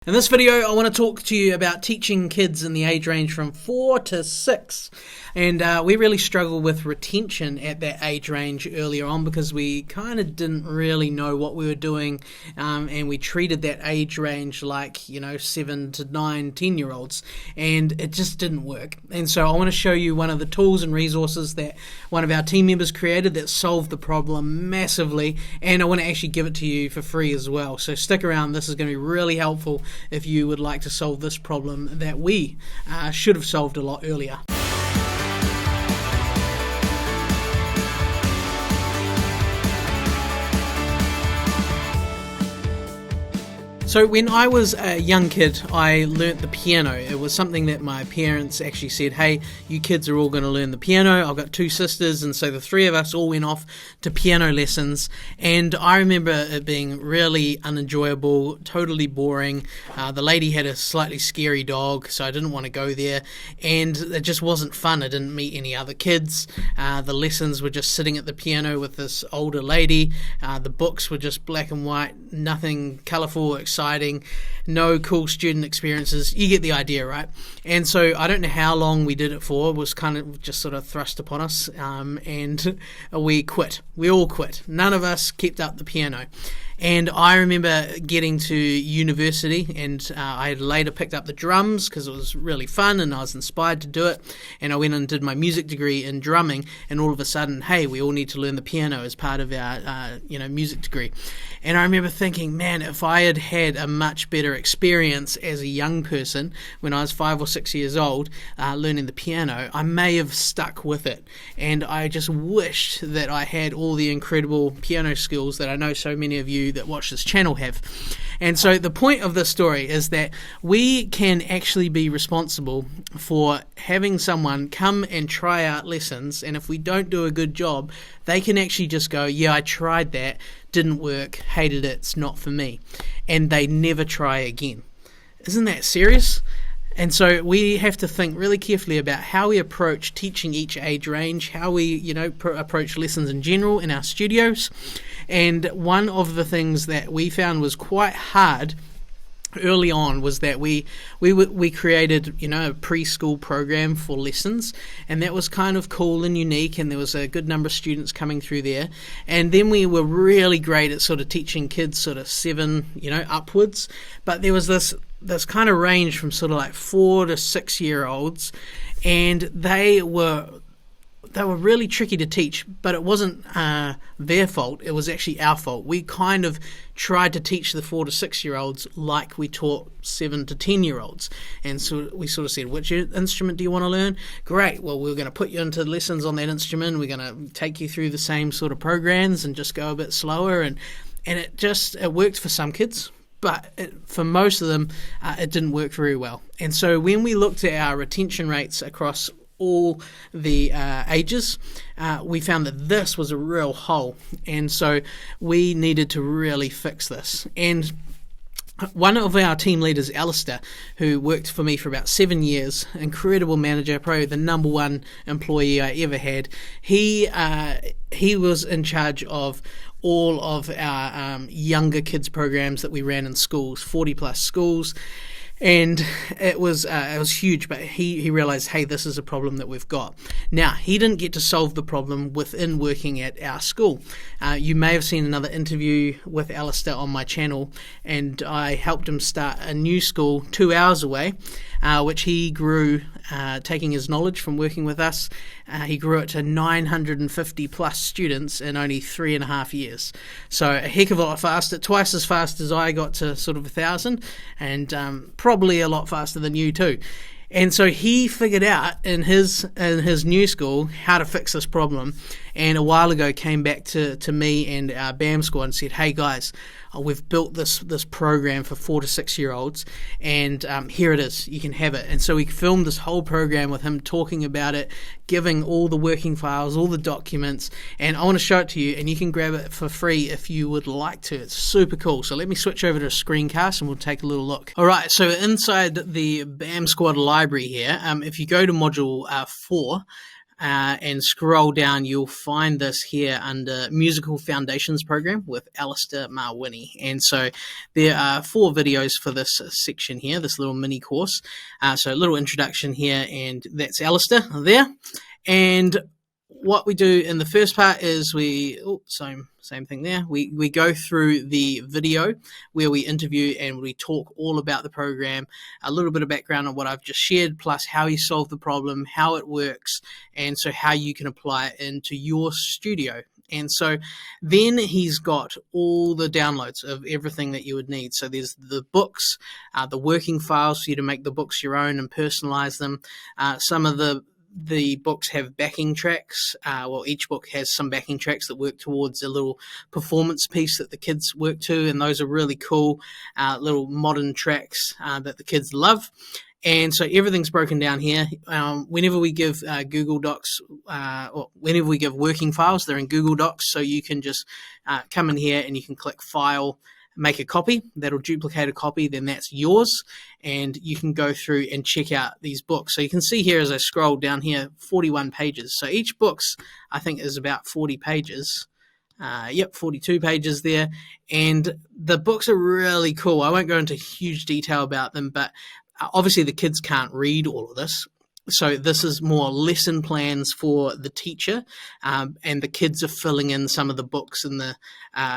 In this video, I want to talk to you about teaching kids in the age range from 4 to 6. And we really struggled with retention at that age range earlier on because we kind of didn't really know what we were doing, and we treated that age range like, 7 to 9, 10-year-olds, and it just didn't work. And so I want to show you one of the tools and resources that one of our team members created that solved the problem massively, and I want to actually give it to you for free as well. So stick around, this is going to be really helpful if you would like to solve this problem that we should have solved a lot earlier. So when I was a young kid, I learnt the piano. It was something that my parents actually said, hey, you kids are all going to learn the piano. I've got 2 sisters, and so the 3 of us all went off to piano lessons. And I remember it being really unenjoyable, totally boring. The lady had a slightly scary dog, so I didn't want to go there. And it just wasn't fun. I didn't meet any other kids. The lessons were just sitting at the piano with this older lady. The books were just black and white, nothing colourful, exciting, no cool student experiences. You get the idea, right? And so I don't know how long we did it for. It was kind of just sort of thrust upon us, and we quit. We all quit. None of us kept up the piano. And I remember getting to university, and I had later picked up the drums because it was really fun and I was inspired to do it. And I went and did my music degree in drumming, and all of a sudden, hey, we all need to learn the piano as part of our music degree. And I remember thinking, man, if I had had a much better experience as a young person when I was 5 or 6 years old learning the piano, I may have stuck with it. And I just wished that I had all the incredible piano skills that I know so many of you that watch this channel have. And so the point of this story is that we can actually be responsible for having someone come and try out lessons, and if we don't do a good job, they can actually just go, yeah, I tried that, didn't work, hated it, it's not for me, and they never try again. Isn't that serious? And so we have to think really carefully about how we approach teaching each age range, how we, approach lessons in general in our studios. And one of the things that we found was quite hard early on was that we created a preschool program for lessons, and that was kind of cool and unique, and there was a good number of students coming through there. And then we were really great at sort of teaching kids sort of 7 upwards, but there was this kind of range from sort of like 4 to 6 year olds, and they were really tricky to teach, but it wasn't their fault. It was actually our fault. We kind of tried to teach the 4 to 6 year olds like we taught 7 to 10 year olds. And so we sort of said, which instrument do you want to learn? Great. Well, we're going to put you into lessons on that instrument. We're going to take you through the same sort of programs and just go a bit slower. And it worked for some kids, but for most of them, it didn't work very well. And so when we looked at our retention rates across all the ages, we found that this was a real hole, and so we needed to really fix this. And one of our team leaders, Alistair, who worked for me for about 7 years, incredible manager, probably the number 1 employee I ever had, he was in charge of all of our younger kids programs that we ran in schools, 40 plus schools. And it was huge, but he realised, hey, this is a problem that we've got. Now, he didn't get to solve the problem within working at our school. You may have seen another interview with Alistair on my channel, and I helped him start a new school 2 hours away, which he grew, taking his knowledge from working with us. He grew it to 950 plus students in only 3.5 years. So a heck of a lot faster, twice as fast as I got to sort of 1,000, and probably a lot faster than you too. And so he figured out in his new school how to fix this problem, and a while ago came back to me and our BAM squad and said, hey guys, we've built this program for 4 to 6 year olds, and here it is, you can have it. And so we filmed this whole program with him talking about it, giving all the working files, all the documents, and I want to show it to you, and you can grab it for free if you would like to. It's super cool. So let me switch over to a screencast and we'll take a little look. Alright, so inside the BAM squad library here, if you go to module 4, and scroll down, you'll find this here under Musical Foundations Program with Alistair Marwini. And so there are 4 videos for this section here, this little mini course. So a little introduction here, and that's Alistair there. And what we do in the first part is same thing there. We go through the video where we interview and we talk all about the program, a little bit of background on what I've just shared, plus how he solved the problem, how it works, and so how you can apply it into your studio. And so then he's got all the downloads of everything that you would need. So there's the books, the working files for you to make the books your own and personalize them. Some of the books have backing tracks. Well, each book has some backing tracks that work towards a little performance piece that the kids work to, and those are really cool little modern tracks that the kids love. And so everything's broken down here. Whenever we give Google Docs, or whenever we give working files, they're in Google Docs, so you can just come in here and you can click File, make a copy. That'll duplicate a copy, then that's yours, and you can go through and check out these books. So you can see here as I scroll down here, 41 pages. So each book's, I think, is about 40 pages. 42 pages there, and the books are really cool. I won't go into huge detail about them, but obviously the kids can't read all of this. So this is more lesson plans for the teacher, and the kids are filling in some of the books and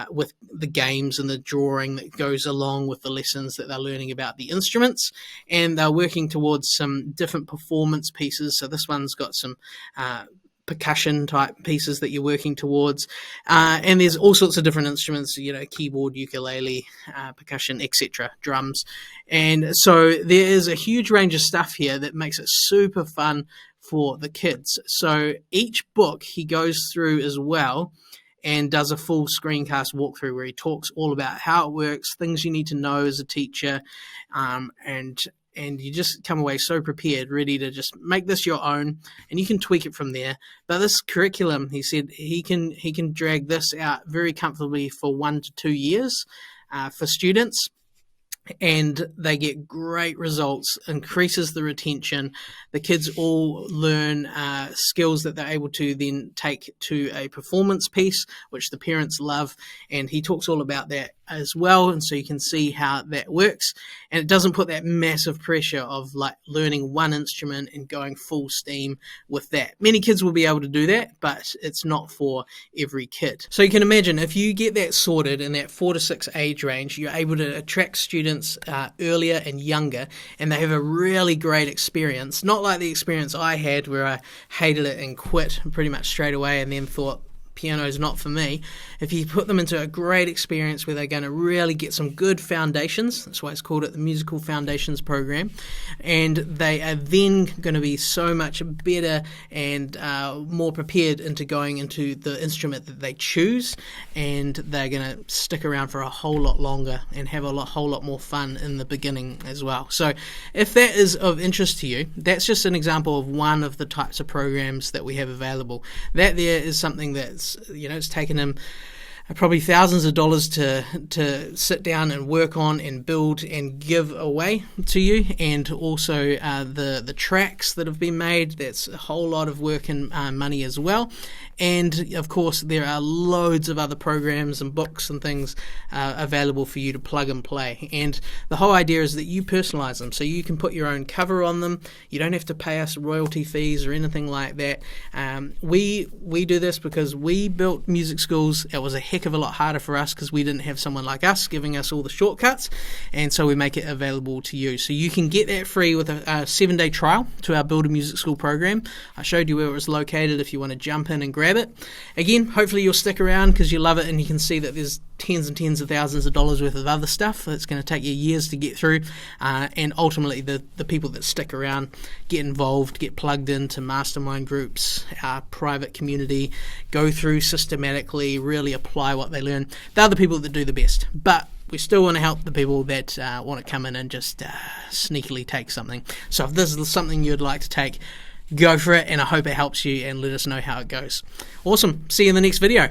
with the games and the drawing that goes along with the lessons that they're learning about the instruments, and they're working towards some different performance pieces. So this one's got some percussion type pieces that you're working towards, and there's all sorts of different instruments, keyboard, ukulele, percussion, etc., drums. And so there is a huge range of stuff here that makes it super fun for the kids. So each book he goes through as well and does a full screencast walkthrough where he talks all about how it works, things you need to know as a teacher, and you just come away so prepared, ready to just make this your own, and you can tweak it from there. But this curriculum, he said, he can drag this out very comfortably for 1 to 2 years for students, and they get great results, increases the retention. The kids all learn skills that they're able to then take to a performance piece, which the parents love, and he talks all about that as well, and so you can see how that works, and it doesn't put that massive pressure of like learning one instrument and going full steam with that. Many kids will be able to do that, but it's not for every kid. So you can imagine if you get that sorted in that 4 to 6 age range, you're able to attract students earlier and younger, and they have a really great experience, not like the experience I had where I hated it and quit pretty much straight away and then thought piano's not for me. If you put them into a great experience where they're going to really get some good foundations, that's why it's called it the Musical Foundations Program, and they are then going to be so much better and more prepared into going into the instrument that they choose, and they're going to stick around for a whole lot longer and have a whole lot more fun in the beginning as well. So if that is of interest to you, that's just an example of one of the types of programs that we have available. That there is something that's, it's taken him probably thousands of dollars to sit down and work on and build and give away to you, and also the tracks that have been made. That's a whole lot of work and money as well. And of course there are loads of other programs and books and things available for you to plug and play, and the whole idea is that you personalize them, so you can put your own cover on them. You don't have to pay us royalty fees or anything like that. We do this because we built music schools. It was a heck of a lot harder for us because we didn't have someone like us giving us all the shortcuts, and so we make it available to you. So you can get that free with a 7-day trial to our Build a Music School program. I showed you where it was located if you want to jump in and grab it. Again, hopefully you'll stick around because you love it, and you can see that there's tens and tens of thousands of dollars worth of other stuff that's going to take you years to get through, and ultimately the people that stick around get involved, get plugged into mastermind groups, our private community, go through systematically, really apply what they learn. They're the people that do the best, but we still want to help the people that want to come in and just sneakily take something. So if this is something you'd like to take, go for it, and I hope it helps you, and let us know how it goes. Awesome. See you in the next video.